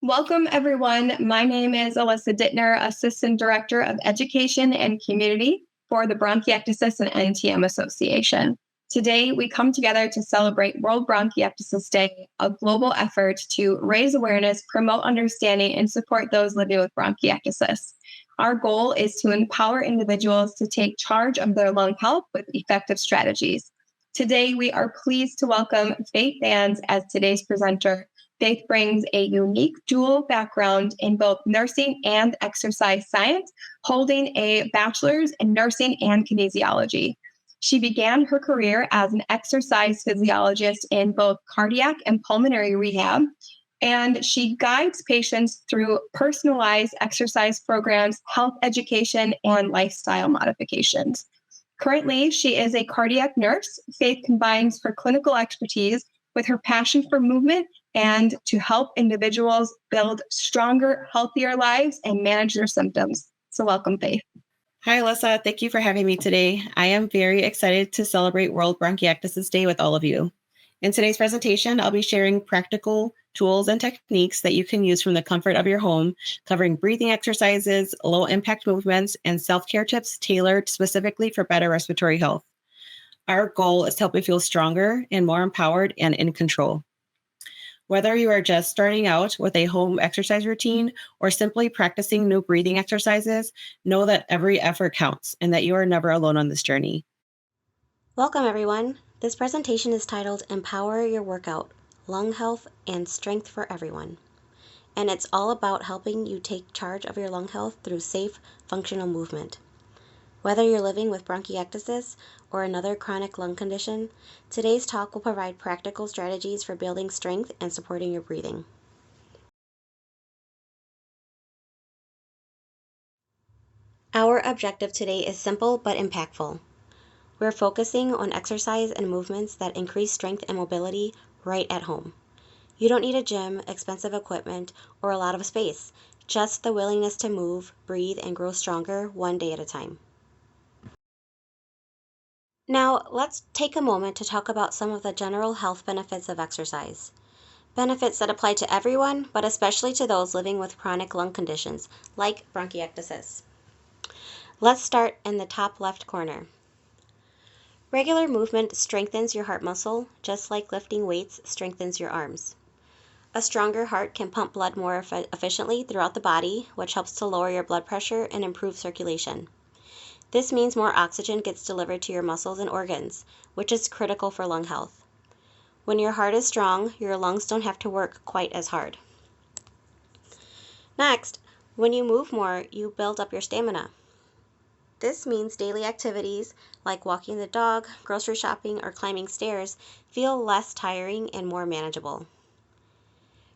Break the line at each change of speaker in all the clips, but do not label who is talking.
Welcome, everyone. My name is Alyssa Dittner, Assistant Director of Education and Community for the Bronchiectasis and NTM Association. Today, we come together to celebrate World Bronchiectasis Day, a global effort to raise awareness, promote understanding, and support those living with bronchiectasis. Our goal is to empower individuals to take charge of their lung health with effective strategies. Today, we are pleased to welcome Faith Bands as today's presenter. Faith brings a unique dual background in both nursing and exercise science, holding a bachelor's in nursing and kinesiology. She began her career as an exercise physiologist in both cardiac and pulmonary rehab, and she guides patients through personalized exercise programs, health education, and lifestyle modifications. Currently, she is a cardiac nurse. Faith combines her clinical expertise with her passion for movement and to help individuals build stronger, healthier lives and manage their symptoms. So welcome, Faith.
Hi, Alyssa. Thank you for having me today. I am very excited to celebrate World Bronchiectasis Day with all of you. In today's presentation, I'll be sharing practical tools and techniques that you can use from the comfort of your home, covering breathing exercises, low-impact movements, and self-care tips tailored specifically for better respiratory health. Our goal is to help you feel stronger and more empowered and in control. Whether you are just starting out with a home exercise routine or simply practicing new breathing exercises, know that every effort counts and that you are never alone on this journey.
Welcome, everyone. This presentation is titled Empower Your Workout, Lung Health and Strength for Everyone. And it's all about helping you take charge of your lung health through safe, functional movement. Whether you're living with bronchiectasis or another chronic lung condition, today's talk will provide practical strategies for building strength and supporting your breathing. Our objective today is simple but impactful. We're focusing on exercise and movements that increase strength and mobility right at home. You don't need a gym, expensive equipment, or a lot of space, just the willingness to move, breathe, and grow stronger one day at a time. Now, let's take a moment to talk about some of the general health benefits of exercise. Benefits that apply to everyone, but especially to those living with chronic lung conditions, like bronchiectasis. Let's start in the top left corner. Regular movement strengthens your heart muscle, just like lifting weights strengthens your arms. A stronger heart can pump blood more efficiently throughout the body, which helps to lower your blood pressure and improve circulation. This means more oxygen gets delivered to your muscles and organs, which is critical for lung health. When your heart is strong, your lungs don't have to work quite as hard. Next, when you move more, you build up your stamina. This means daily activities like walking the dog, grocery shopping, or climbing stairs feel less tiring and more manageable.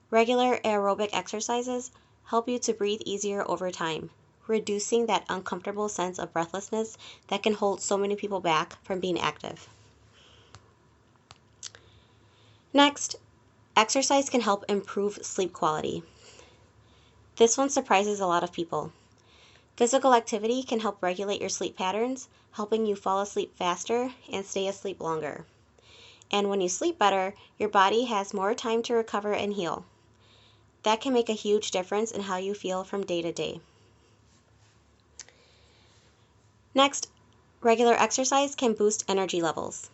Regular aerobic exercises help you to breathe easier over time, reducing that uncomfortable sense of breathlessness that can hold so many people back from being active. Next, exercise can help improve sleep quality. This one surprises a lot of people. Physical activity can help regulate your sleep patterns, helping you fall asleep faster and stay asleep longer. And when you sleep better, your body has more time to recover and heal. That can make a huge difference in how you feel from day to day. Next, regular exercise can boost energy levels.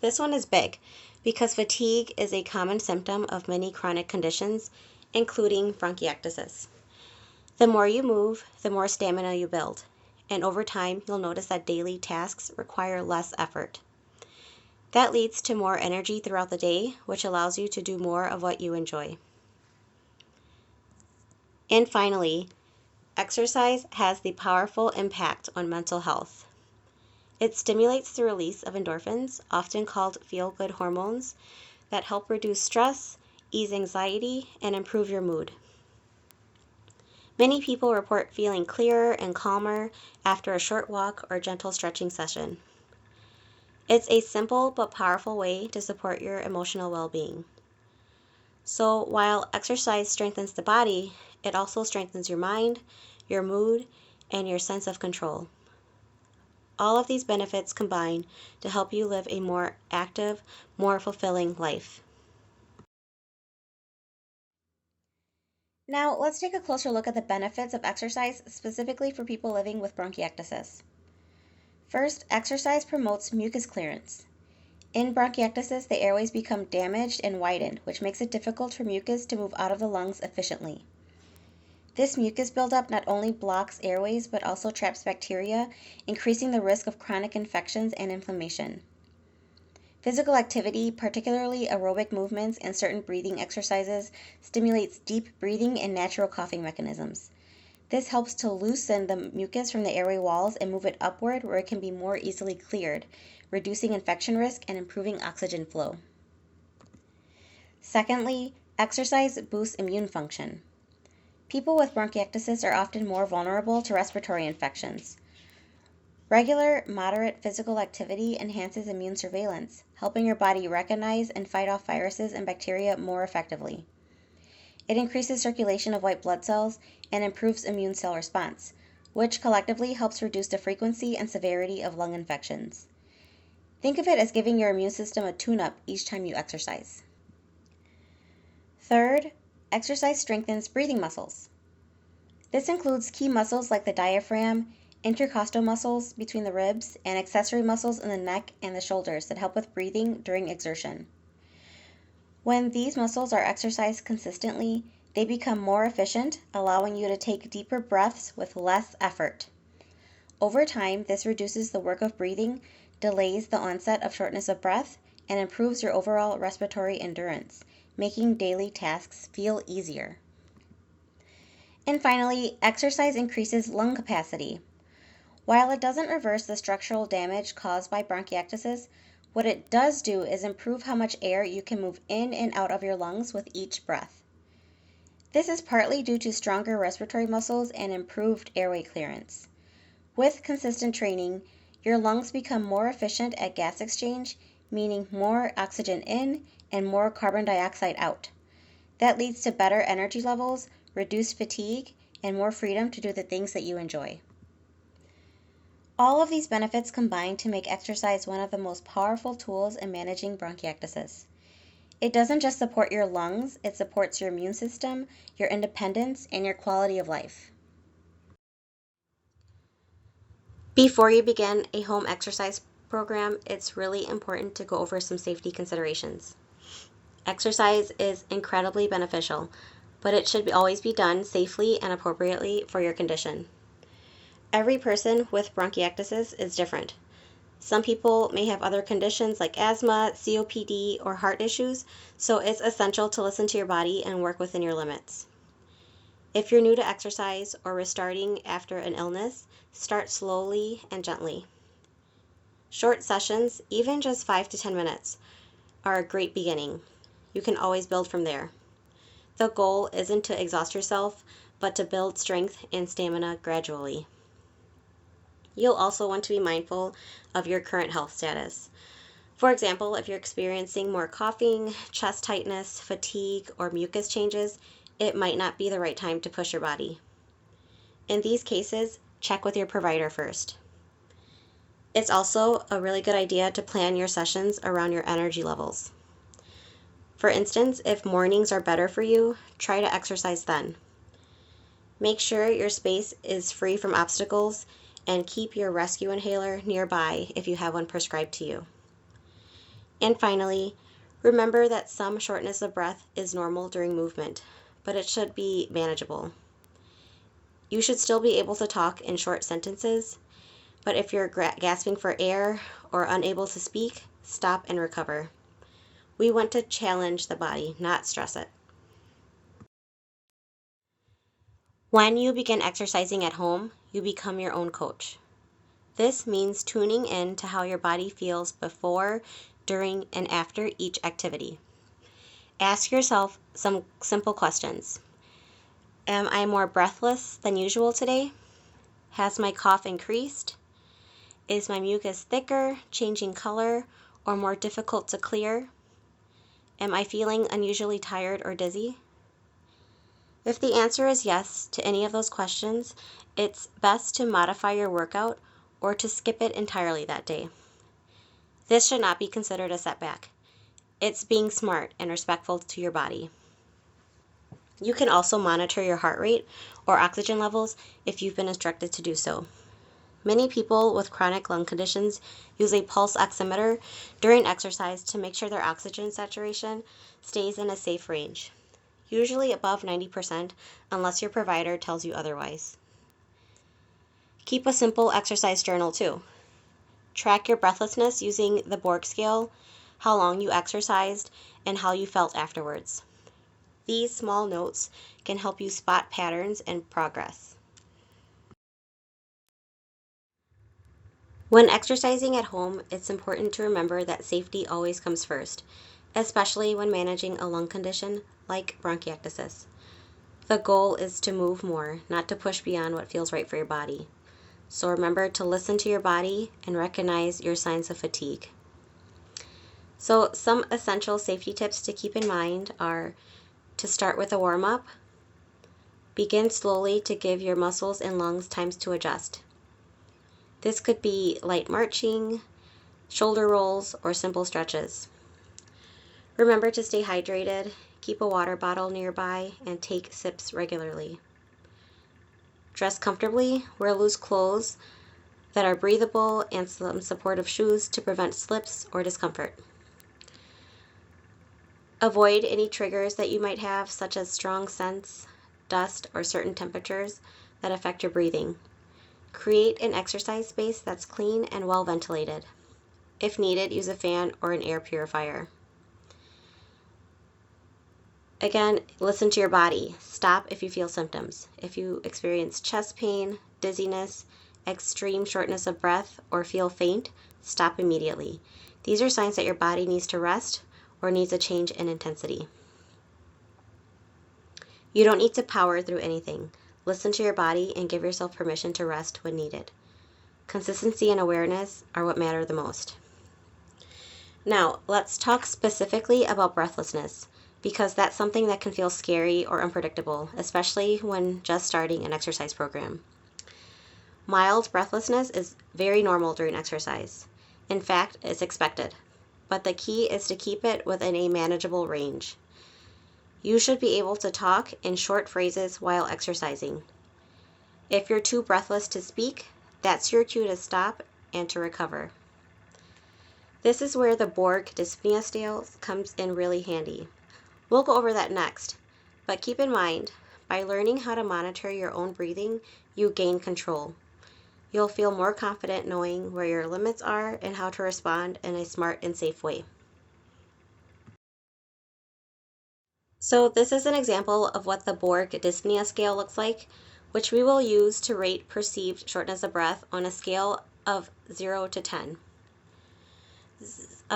This one is big because fatigue is a common symptom of many chronic conditions, including bronchiectasis. The more you move, the more stamina you build, and over time you'll notice that daily tasks require less effort. That leads to more energy throughout the day, which allows you to do more of what you enjoy. And finally, exercise has the powerful impact on mental health. It stimulates the release of endorphins, often called feel-good hormones, that help reduce stress, ease anxiety, and improve your mood. Many people report feeling clearer and calmer after a short walk or gentle stretching session. It's a simple but powerful way to support your emotional well-being. So while exercise strengthens the body, it also strengthens your mind, your mood, and your sense of control. All of these benefits combine to help you live a more active, more fulfilling life. Now, let's take a closer look at the benefits of exercise specifically for people living with bronchiectasis. First, exercise promotes mucus clearance. In bronchiectasis, the airways become damaged and widened, which makes it difficult for mucus to move out of the lungs efficiently. This mucus buildup not only blocks airways but also traps bacteria, increasing the risk of chronic infections and inflammation. Physical activity, particularly aerobic movements and certain breathing exercises, stimulates deep breathing and natural coughing mechanisms. This helps to loosen the mucus from the airway walls and move it upward where it can be more easily cleared, reducing infection risk and improving oxygen flow. Secondly, exercise boosts immune function. People with bronchiectasis are often more vulnerable to respiratory infections. Regular, moderate physical activity enhances immune surveillance, helping your body recognize and fight off viruses and bacteria more effectively. It increases circulation of white blood cells and improves immune cell response, which collectively helps reduce the frequency and severity of lung infections. Think of it as giving your immune system a tune-up each time you exercise. Third, exercise strengthens breathing muscles. This includes key muscles like the diaphragm, intercostal muscles between the ribs, and accessory muscles in the neck and the shoulders that help with breathing during exertion. When these muscles are exercised consistently, they become more efficient, allowing you to take deeper breaths with less effort. Over time, this reduces the work of breathing, delays the onset of shortness of breath, and improves your overall respiratory endurance, making daily tasks feel easier. And finally, exercise increases lung capacity. While it doesn't reverse the structural damage caused by bronchiectasis, what it does do is improve how much air you can move in and out of your lungs with each breath. This is partly due to stronger respiratory muscles and improved airway clearance. With consistent training, your lungs become more efficient at gas exchange, meaning more oxygen in and more carbon dioxide out. That leads to better energy levels, reduced fatigue, and more freedom to do the things that you enjoy. All of these benefits combine to make exercise one of the most powerful tools in managing bronchiectasis. It doesn't just support your lungs, it supports your immune system, your independence, and your quality of life. Before you begin a home exercise program, it's really important to go over some safety considerations. Exercise is incredibly beneficial, but it should always be done safely and appropriately for your condition. Every person with bronchiectasis is different. Some people may have other conditions like asthma, COPD, or heart issues, so it's essential to listen to your body and work within your limits. If you're new to exercise or restarting after an illness, start slowly and gently. Short sessions, even just 5 to 10 minutes, are a great beginning. You can always build from there. The goal isn't to exhaust yourself, but to build strength and stamina gradually. You'll also want to be mindful of your current health status. For example, if you're experiencing more coughing, chest tightness, fatigue, or mucus changes, it might not be the right time to push your body. In these cases, check with your provider first. It's also a really good idea to plan your sessions around your energy levels. For instance, if mornings are better for you, try to exercise then. Make sure your space is free from obstacles and keep your rescue inhaler nearby if you have one prescribed to you. And finally, remember that some shortness of breath is normal during movement, but it should be manageable. You should still be able to talk in short sentences, but if you're gasping for air or unable to speak, stop and recover. We want to challenge the body, not stress it. When you begin exercising at home, you become your own coach. This means tuning in to how your body feels before, during, and after each activity. Ask yourself some simple questions. Am I more breathless than usual today? Has my cough increased? Is my mucus thicker, changing color, or more difficult to clear? Am I feeling unusually tired or dizzy? If the answer is yes to any of those questions, it's best to modify your workout or to skip it entirely that day. This should not be considered a setback. It's being smart and respectful to your body. You can also monitor your heart rate or oxygen levels if you've been instructed to do so. Many people with chronic lung conditions use a pulse oximeter during exercise to make sure their oxygen saturation stays in a safe range, usually above 90% unless your provider tells you otherwise. Keep a simple exercise journal too. Track your breathlessness using the Borg scale, how long you exercised, and how you felt afterwards. These small notes can help you spot patterns and progress. When exercising at home, it's important to remember that safety always comes first, especially when managing a lung condition like bronchiectasis. The goal is to move more, not to push beyond what feels right for your body. So remember to listen to your body and recognize your signs of fatigue. So some essential safety tips to keep in mind are to start with a warm-up. Begin slowly to give your muscles and lungs time to adjust. This could be light marching, shoulder rolls, or simple stretches. Remember to stay hydrated, keep a water bottle nearby, and take sips regularly. Dress comfortably, wear loose clothes that are breathable and some supportive shoes to prevent slips or discomfort. Avoid any triggers that you might have, such as strong scents, dust, or certain temperatures that affect your breathing. Create an exercise space that's clean and well ventilated. If needed, use a fan or an air purifier. Again, listen to your body. Stop if you feel symptoms. If you experience chest pain, dizziness, extreme shortness of breath, or feel faint, stop immediately. These are signs that your body needs to rest or needs a change in intensity. You don't need to power through anything. Listen to your body and give yourself permission to rest when needed. Consistency and awareness are what matter the most. Now, let's talk specifically about breathlessness, because that's something that can feel scary or unpredictable, especially when just starting an exercise program. Mild breathlessness is very normal during exercise. In fact, it's expected, but the key is to keep it within a manageable range. You should be able to talk in short phrases while exercising. If you're too breathless to speak, that's your cue to stop and to recover. This is where the Borg dyspnea scale comes in really handy. We'll go over that next, but keep in mind, by learning how to monitor your own breathing, you gain control. You'll feel more confident knowing where your limits are and how to respond in a smart and safe way. So this is an example of what the Borg dyspnea scale looks like, which we will use to rate perceived shortness of breath on a scale of 0 to 10.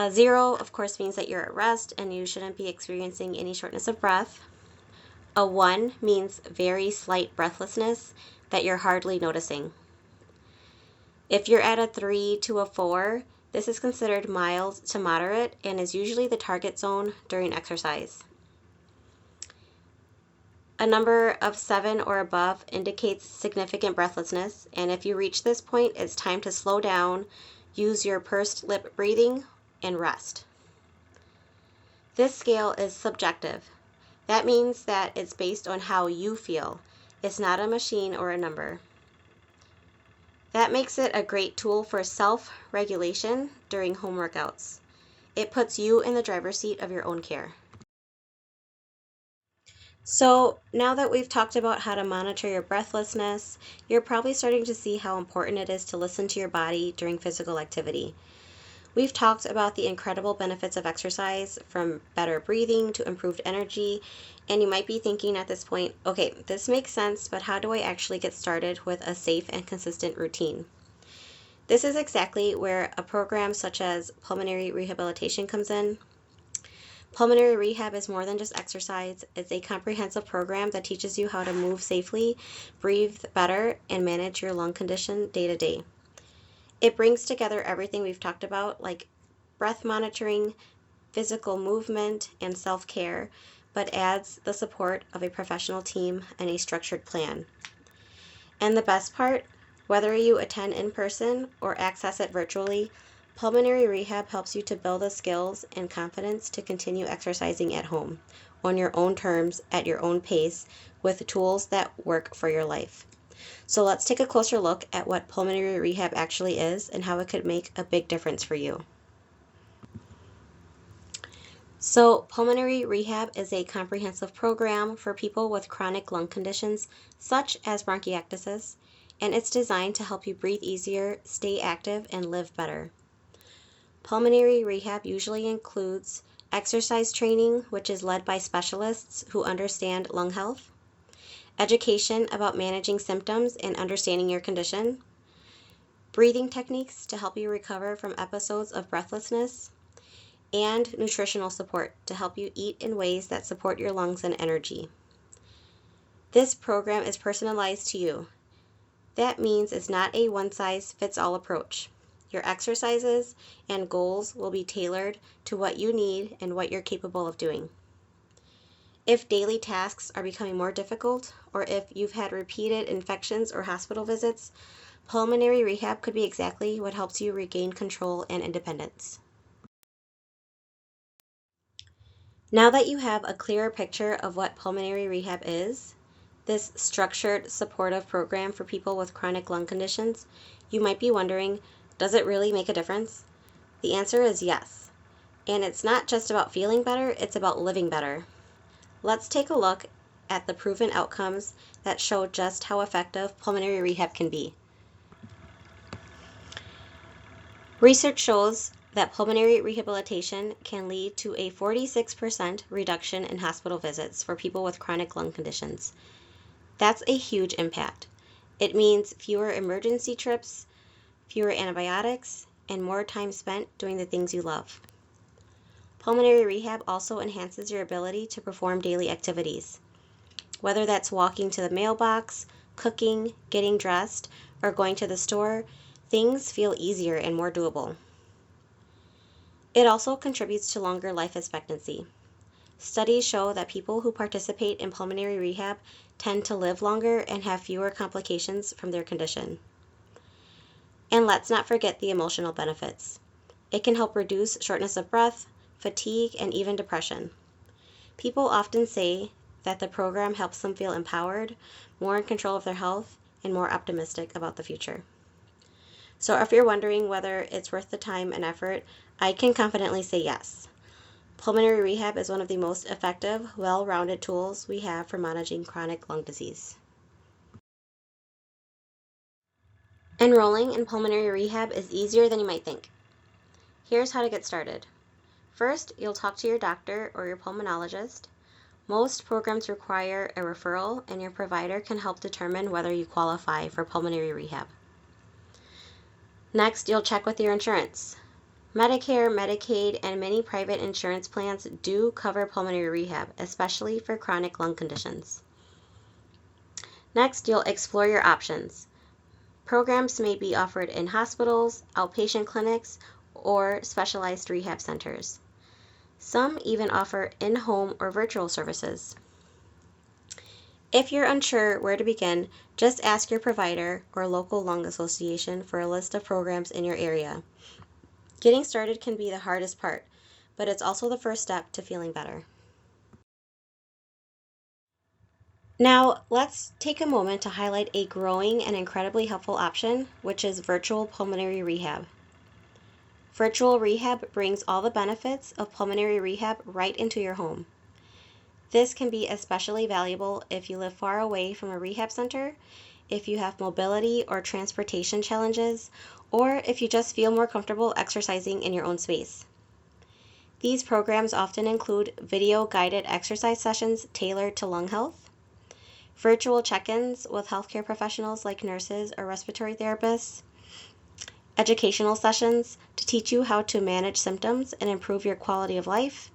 0, of course, means that you're at rest and you shouldn't be experiencing any shortness of breath. A 1 means very slight breathlessness that you're hardly noticing. If you're at a 3 to a 4, this is considered mild to moderate and is usually the target zone during exercise. A number of 7 or above indicates significant breathlessness, and if you reach this point, it's time to slow down, use your pursed lip breathing, and rest. This scale is subjective. That means that it's based on how you feel. It's not a machine or a number. That makes it a great tool for self-regulation during home workouts. It puts you in the driver's seat of your own care. So now that we've talked about how to monitor your breathlessness, you're probably starting to see how important it is to listen to your body during physical activity. We've talked about the incredible benefits of exercise, from better breathing to improved energy, and you might be thinking at this point, okay, this makes sense, but how do I actually get started with a safe and consistent routine? This is exactly where a program such as Pulmonary Rehabilitation comes in. Pulmonary Rehab is more than just exercise. It's a comprehensive program that teaches you how to move safely, breathe better, and manage your lung condition day to day. It brings together everything we've talked about, like breath monitoring, physical movement, and self-care, but adds the support of a professional team and a structured plan. And the best part, whether you attend in person or access it virtually, Pulmonary rehab helps you to build the skills and confidence to continue exercising at home, on your own terms, at your own pace, with tools that work for your life. So let's take a closer look at what pulmonary rehab actually is and how it could make a big difference for you. So, pulmonary rehab is a comprehensive program for people with chronic lung conditions such as bronchiectasis, and it's designed to help you breathe easier, stay active, and live better. Pulmonary rehab usually includes exercise training, which is led by specialists who understand lung health, education about managing symptoms and understanding your condition, breathing techniques to help you recover from episodes of breathlessness, and nutritional support to help you eat in ways that support your lungs and energy. This program is personalized to you. That means it's not a one-size-fits-all approach. Your exercises and goals will be tailored to what you need and what you're capable of doing. If daily tasks are becoming more difficult, or if you've had repeated infections or hospital visits, pulmonary rehab could be exactly what helps you regain control and independence. Now that you have a clearer picture of what pulmonary rehab is, this structured, supportive program for people with chronic lung conditions, you might be wondering, does it really make a difference? The answer is yes. And it's not just about feeling better, it's about living better. Let's take a look at the proven outcomes that show just how effective pulmonary rehab can be. Research shows that pulmonary rehabilitation can lead to a 46% reduction in hospital visits for people with chronic lung conditions. That's a huge impact. It means fewer emergency trips, fewer antibiotics, and more time spent doing the things you love. Pulmonary rehab also enhances your ability to perform daily activities. Whether that's walking to the mailbox, cooking, getting dressed, or going to the store, things feel easier and more doable. It also contributes to longer life expectancy. Studies show that people who participate in pulmonary rehab tend to live longer and have fewer complications from their condition. And let's not forget the emotional benefits. It can help reduce shortness of breath, fatigue, and even depression. People often say that the program helps them feel empowered, more in control of their health, and more optimistic about the future. So if you're wondering whether it's worth the time and effort, I can confidently say yes. Pulmonary rehab is one of the most effective, well-rounded tools we have for managing chronic lung disease. Enrolling in pulmonary rehab is easier than you might think. Here's how to get started. First, you'll talk to your doctor or your pulmonologist. Most programs require a referral, and your provider can help determine whether you qualify for pulmonary rehab. Next, you'll check with your insurance. Medicare, Medicaid, and many private insurance plans do cover pulmonary rehab, especially for chronic lung conditions. Next, you'll explore your options. Programs may be offered in hospitals, outpatient clinics, or specialized rehab centers. Some even offer in-home or virtual services. If you're unsure where to begin, just ask your provider or local lung association for a list of programs in your area. Getting started can be the hardest part, but it's also the first step to feeling better. Now, let's take a moment to highlight a growing and incredibly helpful option, which is virtual pulmonary rehab. Virtual rehab brings all the benefits of pulmonary rehab right into your home. This can be especially valuable if you live far away from a rehab center, if you have mobility or transportation challenges, or if you just feel more comfortable exercising in your own space. These programs often include video-guided exercise sessions tailored to lung health, virtual check-ins with healthcare professionals like nurses or respiratory therapists, educational sessions to teach you how to manage symptoms and improve your quality of life,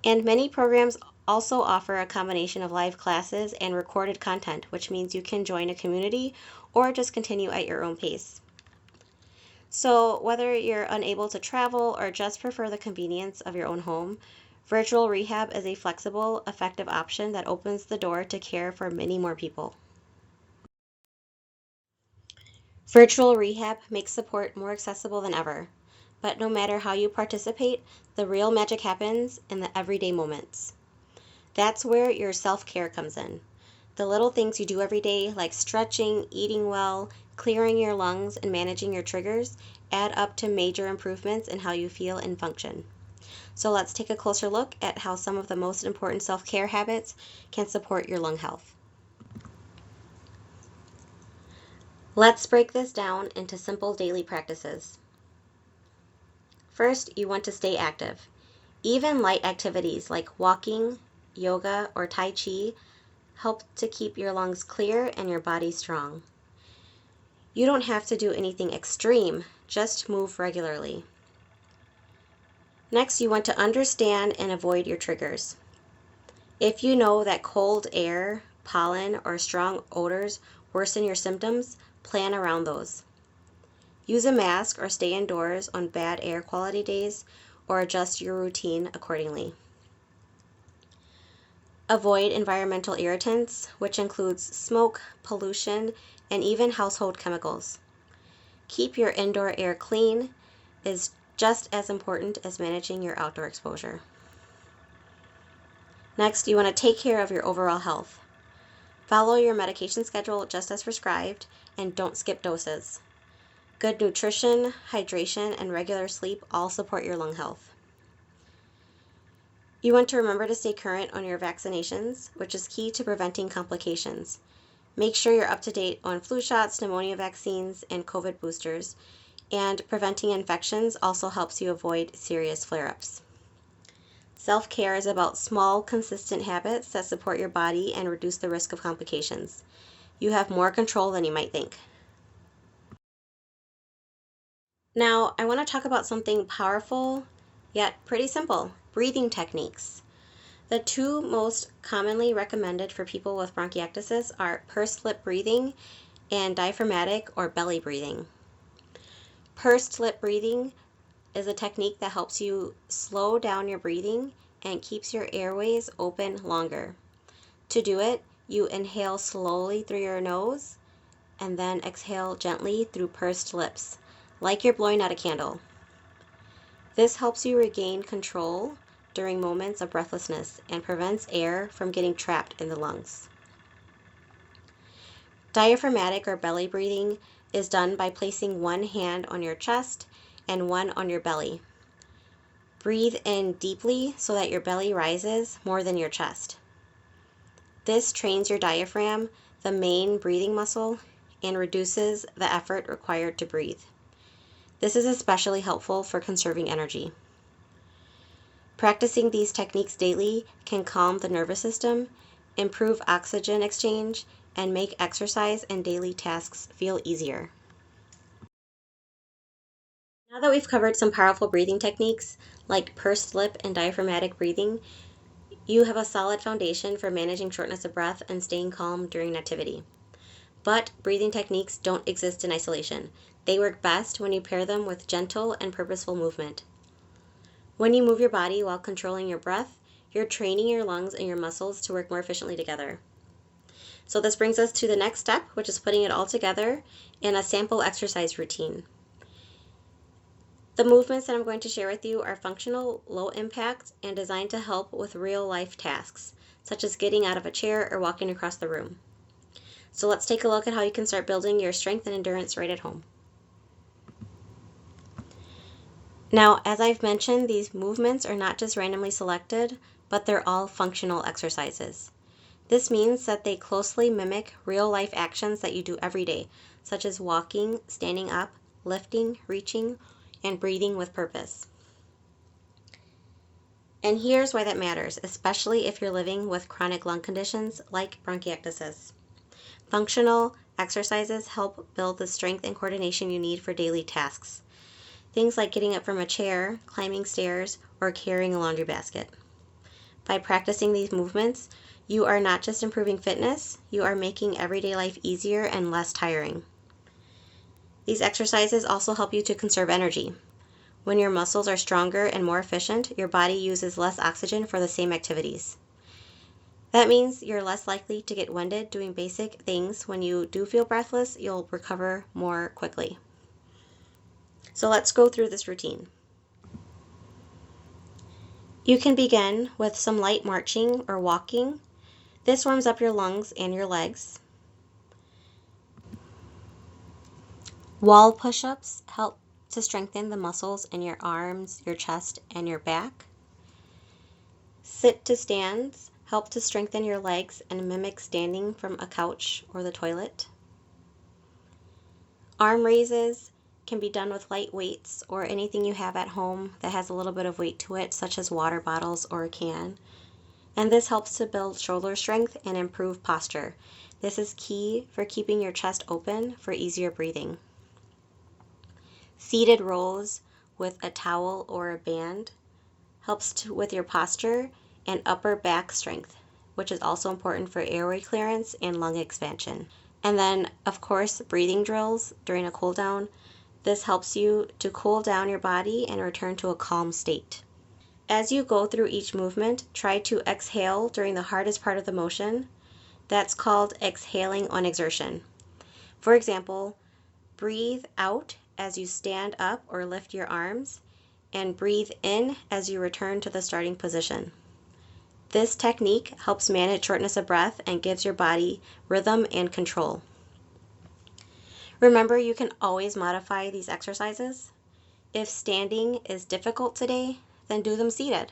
and many programs also offer a combination of live classes and recorded content, which means you can join a community or just continue at your own pace. So whether you're unable to travel or just prefer the convenience of your own home, virtual rehab is a flexible, effective option that opens the door to care for many more people. Virtual rehab makes support more accessible than ever. but no matter how you participate, the real magic happens in the everyday moments. That's where your self-care comes in. The little things you do every day, like stretching, eating well, clearing your lungs, and managing your triggers, add up to major improvements in how you feel and function. So let's take a closer look at how some of the most important self-care habits can support your lung health. Let's break this down into simple daily practices. First, you want to stay active. Even light activities like walking, yoga, or Tai Chi help to keep your lungs clear and your body strong. You don't have to do anything extreme, just move regularly. Next, you want to understand and avoid your triggers. If you know that cold air, pollen, or strong odors worsen your symptoms, plan around those. Use a mask or stay indoors on bad air quality days, or adjust your routine accordingly. Avoid environmental irritants, which includes smoke, pollution, and even household chemicals. Keep your indoor air clean is just as important as managing your outdoor exposure. Next, you want to take care of your overall health. Follow your medication schedule just as prescribed, and don't skip doses. Good nutrition, hydration, and regular sleep all support your lung health. You want to remember to stay current on your vaccinations, which is key to preventing complications. Make sure you're up to date on flu shots, pneumonia vaccines, and COVID boosters, and preventing infections also helps you avoid serious flare-ups. Self-care is about small, consistent habits that support your body and reduce the risk of complications. You have more control than you might think. Now, I want to talk about something powerful, yet pretty simple, breathing techniques. The two most commonly recommended for people with bronchiectasis are pursed lip breathing and diaphragmatic or belly breathing. Pursed lip breathing is a technique that helps you slow down your breathing and keeps your airways open longer. To do it, you inhale slowly through your nose and then exhale gently through pursed lips, like you're blowing out a candle. This helps you regain control during moments of breathlessness and prevents air from getting trapped in the lungs. Diaphragmatic or belly breathing is done by placing one hand on your chest and one on your belly. Breathe in deeply so that your belly rises more than your chest. This trains your diaphragm, the main breathing muscle, and reduces the effort required to breathe. This is especially helpful for conserving energy. Practicing these techniques daily can calm the nervous system, improve oxygen exchange, and make exercise and daily tasks feel easier. Now that we've covered some powerful breathing techniques like pursed lip and diaphragmatic breathing, you have a solid foundation for managing shortness of breath and staying calm during an activity. But breathing techniques don't exist in isolation. They work best when you pair them with gentle and purposeful movement. When you move your body while controlling your breath, you're training your lungs and your muscles to work more efficiently together. So this brings us to the next step, which is putting it all together in a sample exercise routine. The movements that I'm going to share with you are functional, low impact, and designed to help with real life tasks, such as getting out of a chair or walking across the room. So let's take a look at how you can start building your strength and endurance right at home. Now, as I've mentioned, these movements are not just randomly selected, but they're all functional exercises. This means that they closely mimic real-life actions that you do every day, such as walking, standing up, lifting, reaching, and breathing with purpose. And here's why that matters, especially if you're living with chronic lung conditions like bronchiectasis. Functional exercises help build the strength and coordination you need for daily tasks. Things like getting up from a chair, climbing stairs, or carrying a laundry basket. By practicing these movements, you are not just improving fitness, you are making everyday life easier and less tiring. These exercises also help you to conserve energy. When your muscles are stronger and more efficient, your body uses less oxygen for the same activities. That means you're less likely to get winded doing basic things. When you do feel breathless, you'll recover more quickly. So let's go through this routine. You can begin with some light marching or walking. This warms up your lungs and your legs. Wall push-ups help to strengthen the muscles in your arms, your chest, and your back. Sit to stands help to strengthen your legs and mimic standing from a couch or the toilet. Arm raises can be done with light weights or anything you have at home that has a little bit of weight to it, such as water bottles or a can. And this helps to build shoulder strength and improve posture. This is key for keeping your chest open for easier breathing. Seated rows with a towel or a band helps with your posture and upper back strength, which is also important for airway clearance and lung expansion. And then, of course, breathing drills during a cool down. This helps you to cool down your body and return to a calm state. As you go through each movement, try to exhale during the hardest part of the motion. That's called exhaling on exertion. For example, breathe out as you stand up or lift your arms, and breathe in as you return to the starting position. This technique helps manage shortness of breath and gives your body rhythm and control. Remember, you can always modify these exercises. If standing is difficult today, then do them seated.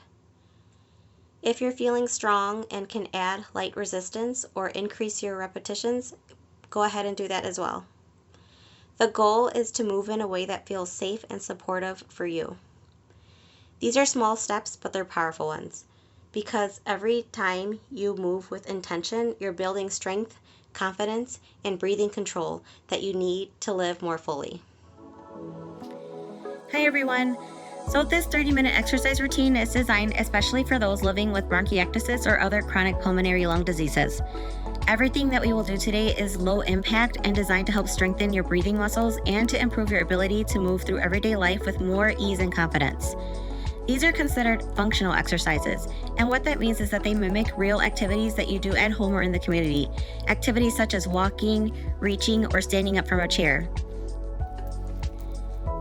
If you're feeling strong and can add light resistance or increase your repetitions, go ahead and do that as well. The goal is to move in a way that feels safe and supportive for you. These are small steps, but they're powerful ones, because every time you move with intention, you're building strength, confidence, and breathing control that you need to live more fully.
Hi everyone. So this 30-minute exercise routine is designed especially for those living with bronchiectasis or other chronic pulmonary lung diseases. Everything that we will do today is low impact and designed to help strengthen your breathing muscles and to improve your ability to move through everyday life with more ease and confidence. These are considered functional exercises, and what that means is that they mimic real activities that you do at home or in the community. Activities such as walking, reaching, or standing up from a chair.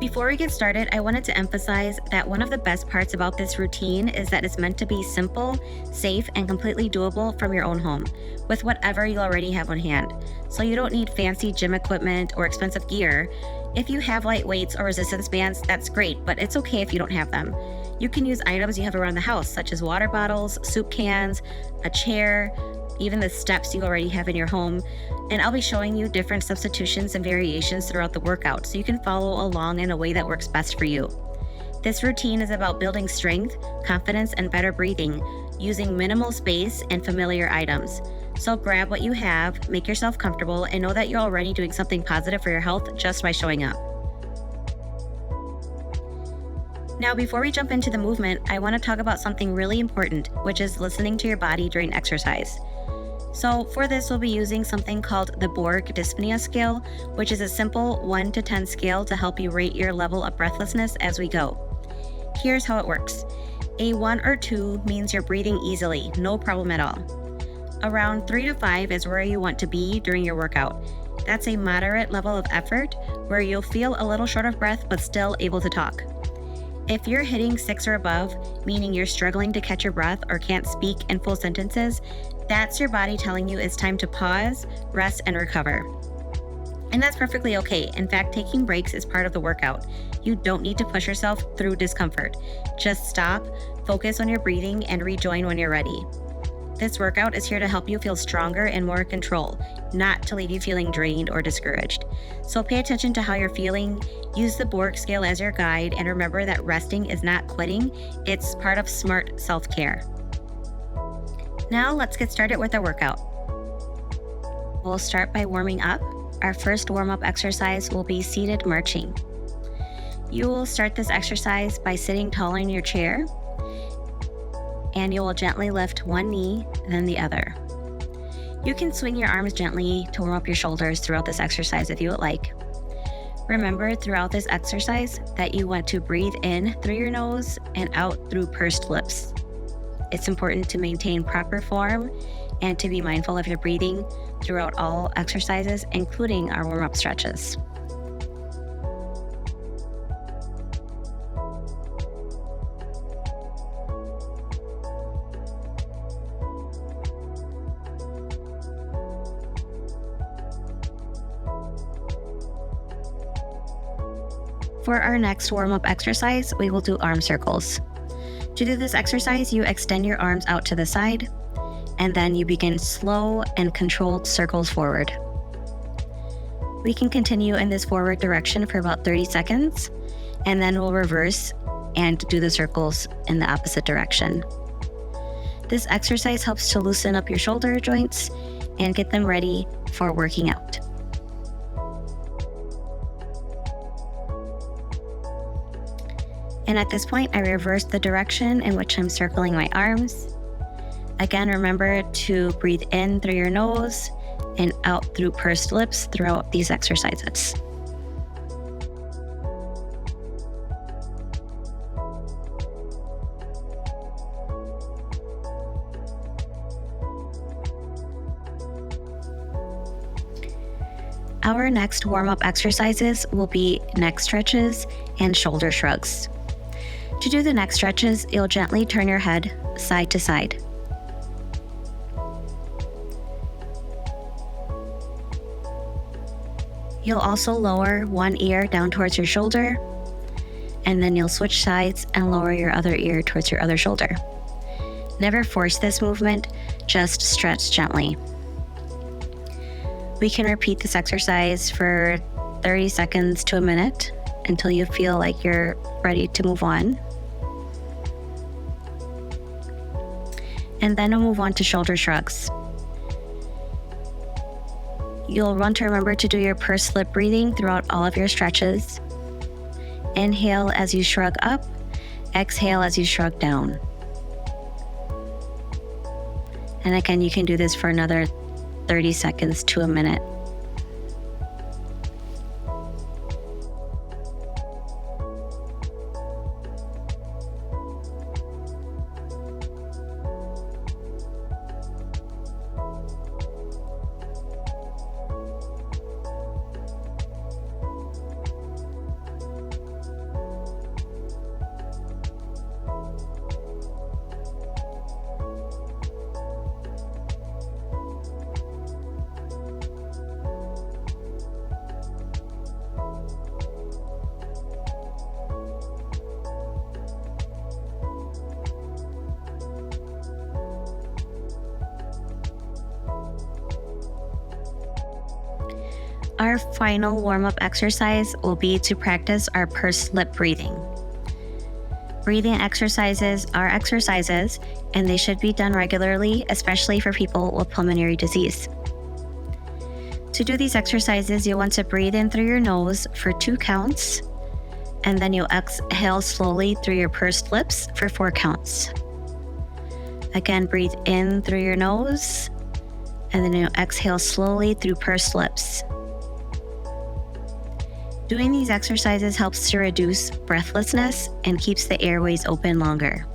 Before we get started, I wanted to emphasize that one of the best parts about this routine is that it's meant to be simple, safe, and completely doable from your own home, with whatever you already have on hand. So you don't need fancy gym equipment or expensive gear. If you have light weights or resistance bands, that's great, but it's okay if you don't have them. You can use items you have around the house, such as water bottles, soup cans, a chair, even the steps you already have in your home. And I'll be showing you different substitutions and variations throughout the workout so you can follow along in a way that works best for you. This routine is about building strength, confidence, and better breathing using minimal space and familiar items. So grab what you have, make yourself comfortable, and know that you're already doing something positive for your health just by showing up. Now, before we jump into the movement, I want to talk about something really important, which is listening to your body during exercise. So for this, we'll be using something called the Borg dyspnea scale, which is a simple 1 to 10 scale to help you rate your level of breathlessness as we go. Here's how it works. A 1 or 2 means you're breathing easily, no problem at all. Around 3 to 5 is where you want to be during your workout. That's a moderate level of effort where you'll feel a little short of breath but still able to talk. If you're hitting 6 or above, meaning you're struggling to catch your breath or can't speak in full sentences, that's your body telling you it's time to pause, rest, and recover. And that's perfectly okay. In fact, taking breaks is part of the workout. You don't need to push yourself through discomfort. Just stop, focus on your breathing, and rejoin when you're ready. This workout is here to help you feel stronger and more in control, not to leave you feeling drained or discouraged. So pay attention to how you're feeling, use the Borg scale as your guide, and remember that resting is not quitting, it's part of smart self-care. Now let's get started with our workout. We'll start by warming up. Our first warm-up exercise will be seated marching. You will start this exercise by sitting tall in your chair, and you will gently lift one knee, then the other. You can swing your arms gently to warm up your shoulders throughout this exercise if you would like. Remember throughout this exercise that you want to breathe in through your nose and out through pursed lips. It's important to maintain proper form and to be mindful of your breathing throughout all exercises, including our warm-up stretches. For our next warm-up exercise, we will do arm circles. To do this exercise, you extend your arms out to the side, and then you begin slow and controlled circles forward. We can continue in this forward direction for about 30 seconds, and then we'll reverse and do the circles in the opposite direction. This exercise helps to loosen up your shoulder joints and get them ready for working out. And at this point, I reverse the direction in which I'm circling my arms. Again, remember to breathe in through your nose and out through pursed lips throughout these exercises. Our next warm-up exercises will be neck stretches and shoulder shrugs. To do the neck stretches, you'll gently turn your head side to side. You'll also lower one ear down towards your shoulder, and then you'll switch sides and lower your other ear towards your other shoulder. Never force this movement, just stretch gently. We can repeat this exercise for 30 seconds to a minute until you feel like you're ready to move on. And then we'll move on to shoulder shrugs. You'll want to remember to do your pursed lip breathing throughout all of your stretches. Inhale as you shrug up, exhale as you shrug down. And again, you can do this for another 30 seconds to a minute. Our final warm-up exercise will be to practice our pursed lip breathing. Breathing exercises are exercises, and they should be done regularly, especially for people with pulmonary disease. To do these exercises, you'll want to breathe in through your nose for 2 counts, and then you'll exhale slowly through your pursed lips for 4 counts. Again, breathe in through your nose, and then you'll exhale slowly through pursed lips. Doing these exercises helps to reduce breathlessness and keeps the airways open longer.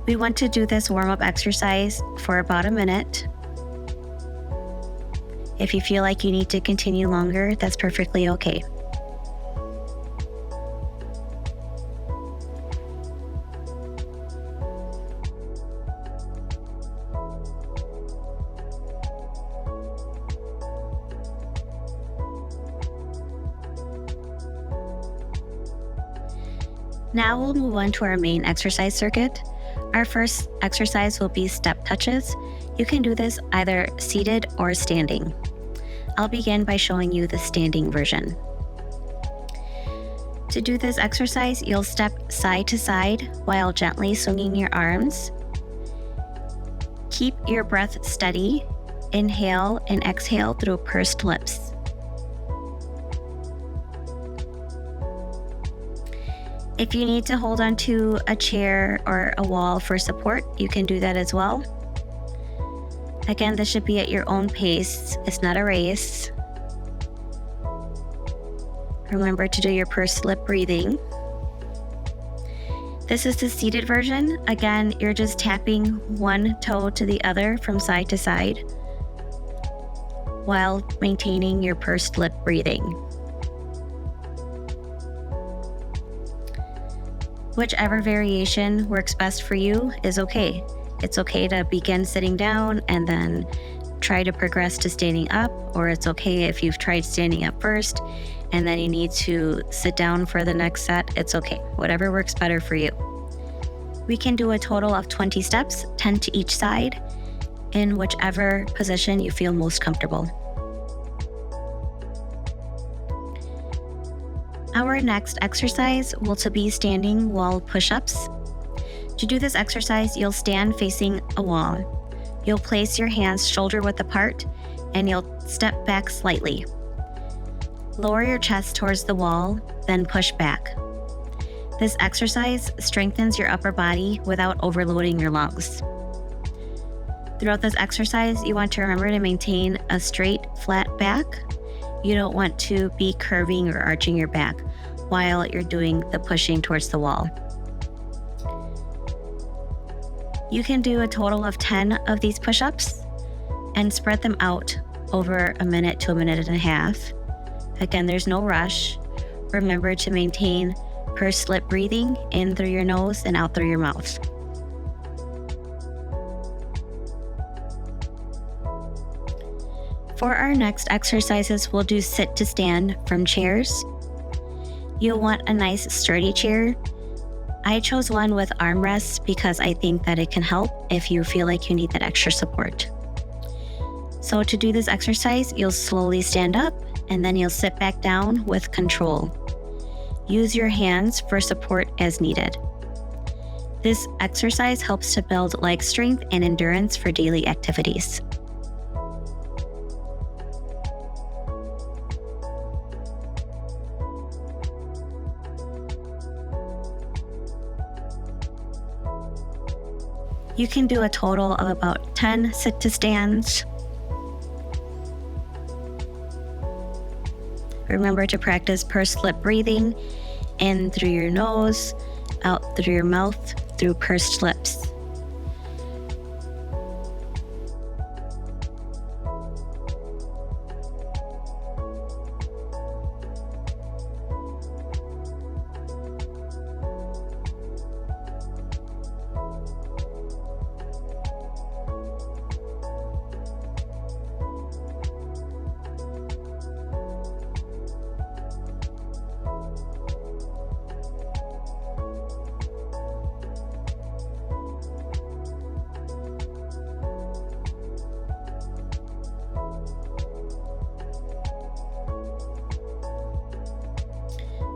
We want to do this warm-up exercise for about a minute. If you feel like you need to continue longer, that's perfectly okay. Now we'll move on to our main exercise circuit. Our first exercise will be step touches. You can do this either seated or standing. I'll begin by showing you the standing version. To do this exercise, you'll step side to side while gently swinging your arms. Keep your breath steady. Inhale and exhale through pursed lips. If you need to hold onto a chair or a wall for support, you can do that as well. Again, this should be at your own pace. It's not a race. Remember to do your pursed lip breathing. This is the seated version. Again, you're just tapping one toe to the other from side to side while maintaining your pursed lip breathing. Whichever variation works best for you is okay. It's okay to begin sitting down and then try to progress to standing up, or it's okay if you've tried standing up first and then you need to sit down for the next set. It's okay, whatever works better for you. We can do a total of 20 steps, 10 to each side, in whichever position you feel most comfortable. Our next exercise will be standing wall push-ups. To do this exercise, you'll stand facing a wall. You'll place your hands shoulder width apart and you'll step back slightly. Lower your chest towards the wall, then push back. This exercise strengthens your upper body without overloading your lungs. Throughout this exercise, you want to remember to maintain a straight, flat back. You don't want to be curving or arching your back while you're doing the pushing towards the wall. You can do a total of 10 of these push-ups and spread them out over a minute to a minute and a half. Again, there's no rush. Remember to maintain pursed lip breathing in through your nose and out through your mouth. For our next exercises, we'll do sit to stand from chairs. You'll want a nice sturdy chair. I chose one with armrests because I think that it can help if you feel like you need that extra support. So to do this exercise, you'll slowly stand up and then you'll sit back down with control. Use your hands for support as needed. This exercise helps to build leg strength and endurance for daily activities. You can do a total of about 10 sit to stands. Remember to practice pursed lip breathing in through your nose, out through your mouth, through pursed lips.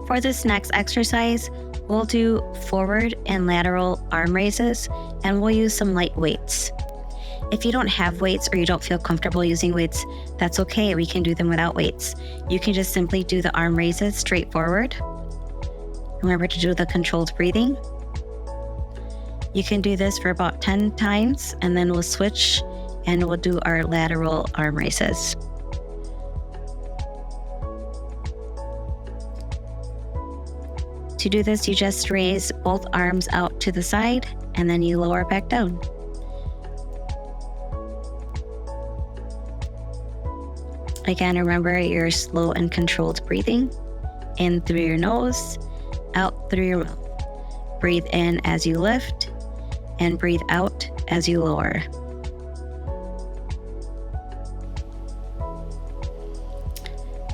For this next exercise, we'll do forward and lateral arm raises, and we'll use some light weights. If you don't have weights or you don't feel comfortable using weights, that's okay. We can do them without weights. You can just simply do the arm raises straight forward. Remember to do the controlled breathing. You can do this for about 10 times, and then we'll switch and we'll do our lateral arm raises. To do this, you just raise both arms out to the side and then you lower back down. Again, remember your slow and controlled breathing. In through your nose, out through your mouth. Breathe in as you lift and breathe out as you lower.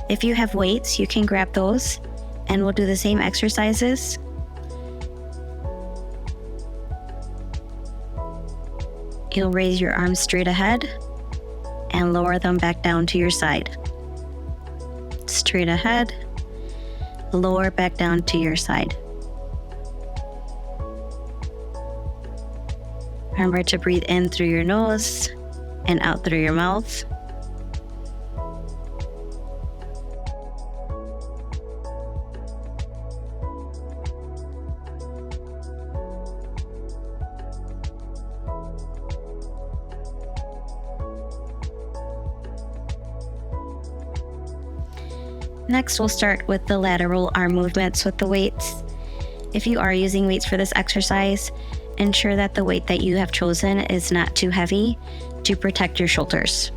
If you have weights, you can grab those. And we'll do the same exercises. You'll raise your arms straight ahead and lower them back down to your side. Straight ahead, lower back down to your side. Remember to breathe in through your nose and out through your mouth. Next, we'll start with the lateral arm movements with the weights. If you are using weights for this exercise, ensure that the weight that you have chosen is not too heavy to protect your shoulders.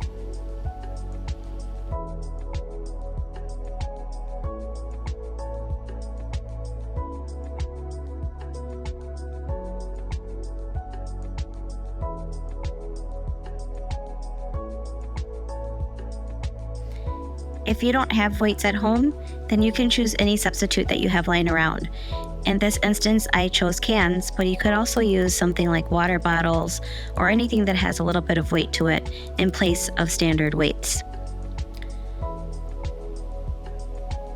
If you don't have weights at home, then you can choose any substitute that you have lying around. In this instance, I chose cans, but you could also use something like water bottles or anything that has a little bit of weight to it in place of standard weights.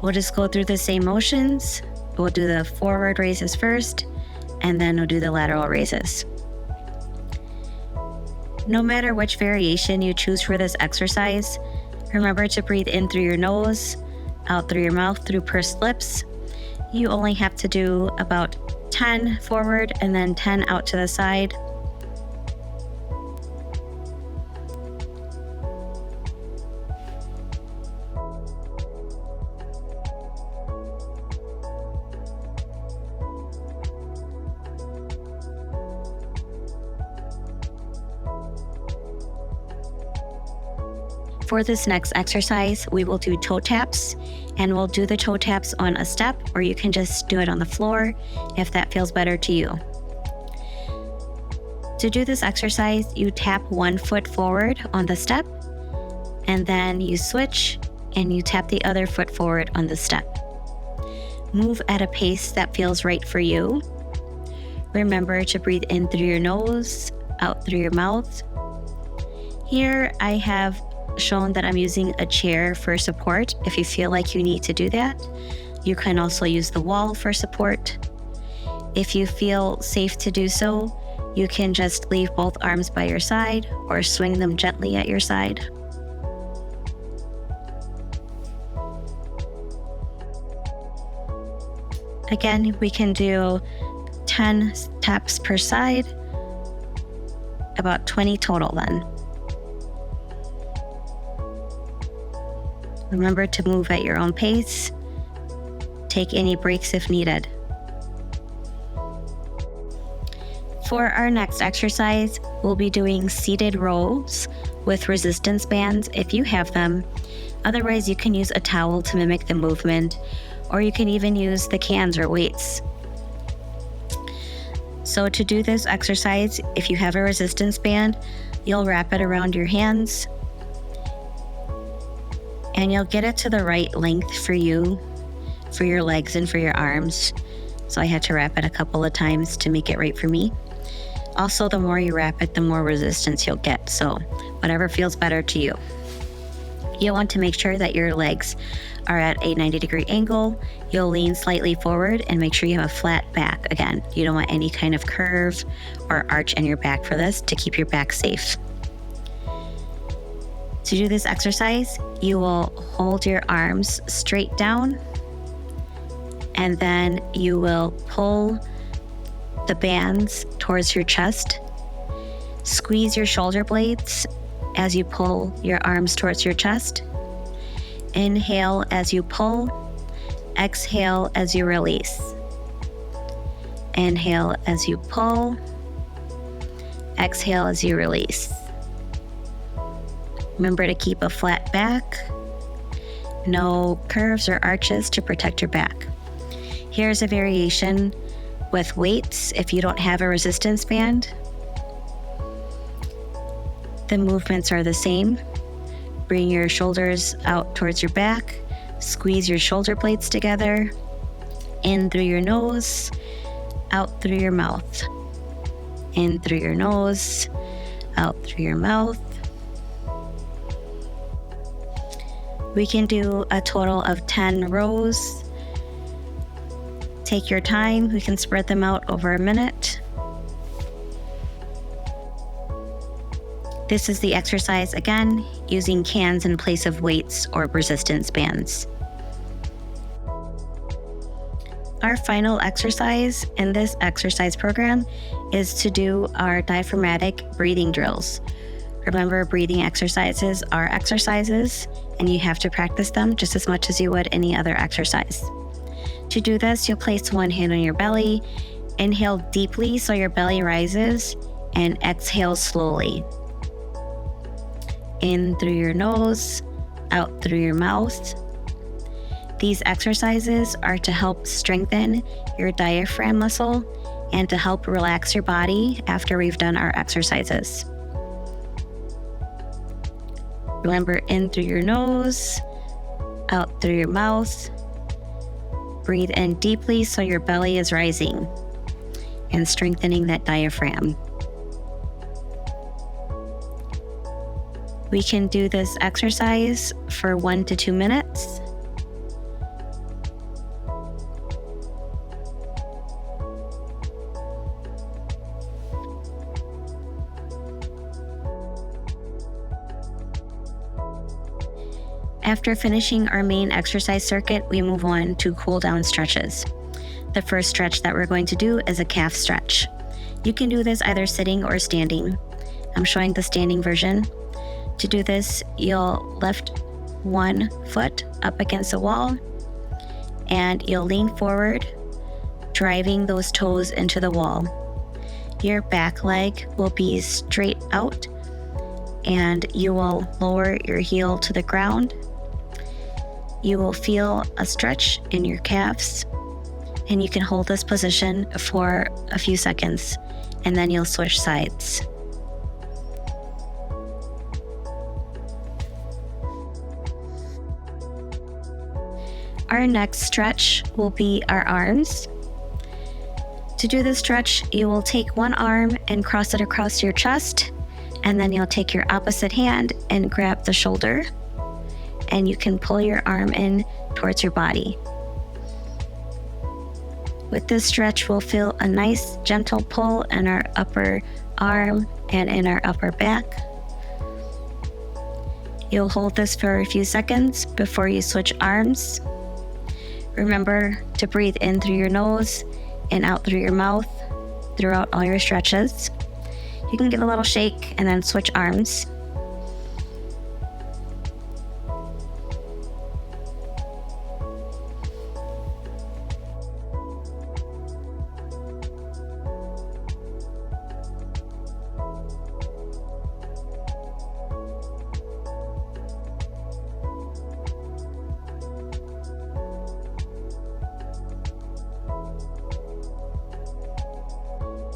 We'll just go through the same motions. We'll do the forward raises first, and then we'll do the lateral raises. No matter which variation you choose for this exercise, remember to breathe in through your nose, out through your mouth through pursed lips. You only have to do about 10 forward and then 10 out to the side. For this next exercise, we will do toe taps, and we'll do the toe taps on a step, or you can just do it on the floor if that feels better to you. To do this exercise, you tap 1 foot forward on the step, and then you switch and you tap the other foot forward on the step. Move at a pace that feels right for you. Remember to breathe in through your nose, out through your mouth. Here I have shown that I'm using a chair for support. If you feel like you need to do that, you can also use the wall for support. If you feel safe to do so, you can just leave both arms by your side or swing them gently at your side. Again, we can do 10 taps per side, about 20 total then. Remember to move at your own pace. Take any breaks if needed. For our next exercise, we'll be doing seated rows with resistance bands if you have them. Otherwise, you can use a towel to mimic the movement, or you can even use the cans or weights. So to do this exercise, if you have a resistance band, you'll wrap it around your hands, and you'll get it to the right length for you, for your legs and for your arms. So I had to wrap it a couple of times to make it right for me. Also, the more you wrap it, the more resistance you'll get. So whatever feels better to you. You'll want to make sure that your legs are at a 90-degree angle. You'll lean slightly forward and make sure you have a flat back. Again, you don't want any kind of curve or arch in your back for this to keep your back safe. To do this exercise, you will hold your arms straight down, and then you will pull the bands towards your chest. Squeeze your shoulder blades as you pull your arms towards your chest. Inhale as you pull, exhale as you release. Inhale as you pull, exhale as you release. Remember to keep a flat back, no curves or arches to protect your back. Here's a variation with weights if you don't have a resistance band. The movements are the same. Bring your shoulders out towards your back, squeeze your shoulder blades together, in through your nose, out through your mouth. In through your nose, out through your mouth. We can do a total of 10 rows. Take your time. We can spread them out over a minute. This is the exercise again, using cans in place of weights or resistance bands. Our final exercise in this exercise program is to do our diaphragmatic breathing drills. Remember, breathing exercises are exercises, and you have to practice them just as much as you would any other exercise. To do this, you'll place one hand on your belly, inhale deeply so your belly rises, and exhale slowly. In through your nose, out through your mouth. These exercises are to help strengthen your diaphragm muscle and to help relax your body after we've done our exercises. Remember, in through your nose, out through your mouth. Breathe in deeply so your belly is rising and strengthening that diaphragm. We can do this exercise for 1 to 2 minutes. After finishing our main exercise circuit, we move on to cool down stretches. The first stretch that we're going to do is a calf stretch. You can do this either sitting or standing. I'm showing the standing version. To do this, you'll lift one foot up against the wall and you'll lean forward, driving those toes into the wall. Your back leg will be straight out and you will lower your heel to the ground. You will feel a stretch in your calves, and you can hold this position for a few seconds, and then you'll switch sides. Our next stretch will be our arms. To do this stretch, you will take one arm and cross it across your chest, and then you'll take your opposite hand and grab the shoulder, and you can pull your arm in towards your body. With this stretch, we'll feel a nice gentle pull in our upper arm and in our upper back. You'll hold this for a few seconds before you switch arms. Remember to breathe in through your nose and out through your mouth throughout all your stretches. You can give a little shake and then switch arms.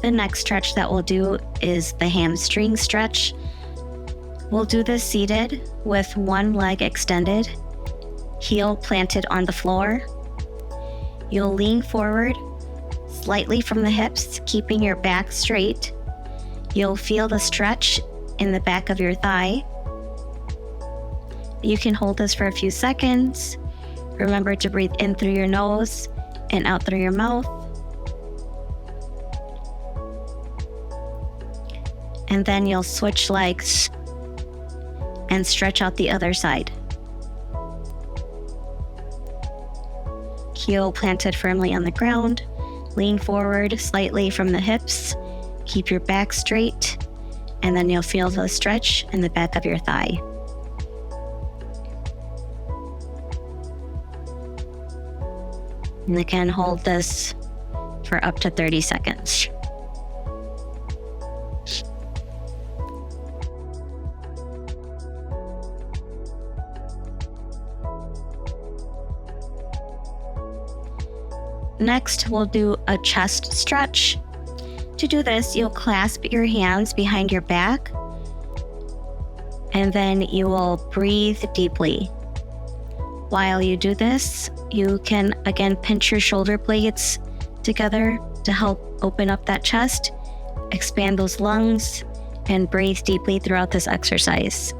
The next stretch that we'll do is the hamstring stretch. We'll do this seated with one leg extended, heel planted on the floor. You'll lean forward slightly from the hips, keeping your back straight. You'll feel the stretch in the back of your thigh. You can hold this for a few seconds. Remember to breathe in through your nose and out through your mouth. And then you'll switch legs and stretch out the other side. Heel planted firmly on the ground. Lean forward slightly from the hips. Keep your back straight. And then you'll feel the stretch in the back of your thigh. And again, hold this for up to 30 seconds. Next, we'll do a chest stretch. To do this, you'll clasp your hands behind your back, and then you will breathe deeply. While you do this, you can again pinch your shoulder blades together to help open up that chest, expand those lungs, and breathe deeply throughout this exercise.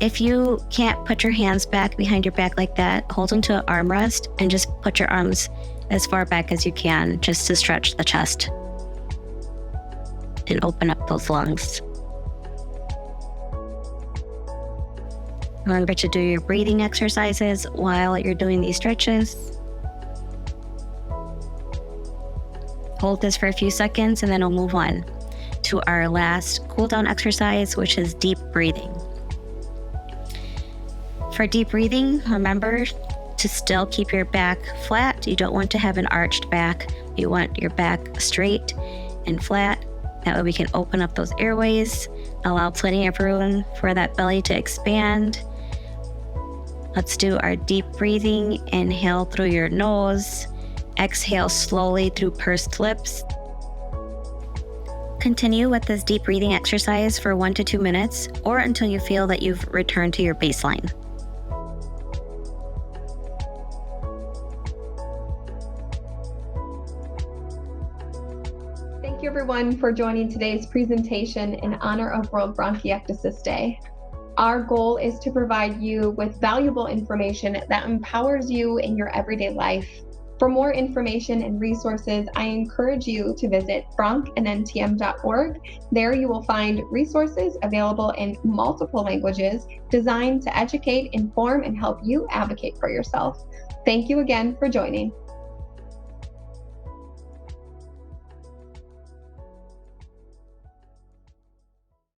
If you can't put your hands back behind your back like that, hold them to an armrest and just put your arms as far back as you can just to stretch the chest and open up those lungs. Remember to do your breathing exercises while you're doing these stretches. Hold this for a few seconds and then we'll move on to our last cool down exercise, which is deep breathing. For deep breathing, remember to still keep your back flat. You don't want to have an arched back. You want your back straight and flat. That way we can open up those airways, allow plenty of room for that belly to expand. Let's do our deep breathing. Inhale through your nose. Exhale slowly through pursed lips. Continue with this deep breathing exercise for 1 to 2 minutes or until you feel that you've returned to your baseline.
Thank you everyone for joining today's presentation in honor of World Bronchiectasis Day. Our goal is to provide you with valuable information that empowers you in your everyday life. For more information and resources, I encourage you to visit bronchandntm.org. There you will find resources available in multiple languages designed to educate, inform, and help you advocate for yourself. Thank you again for joining.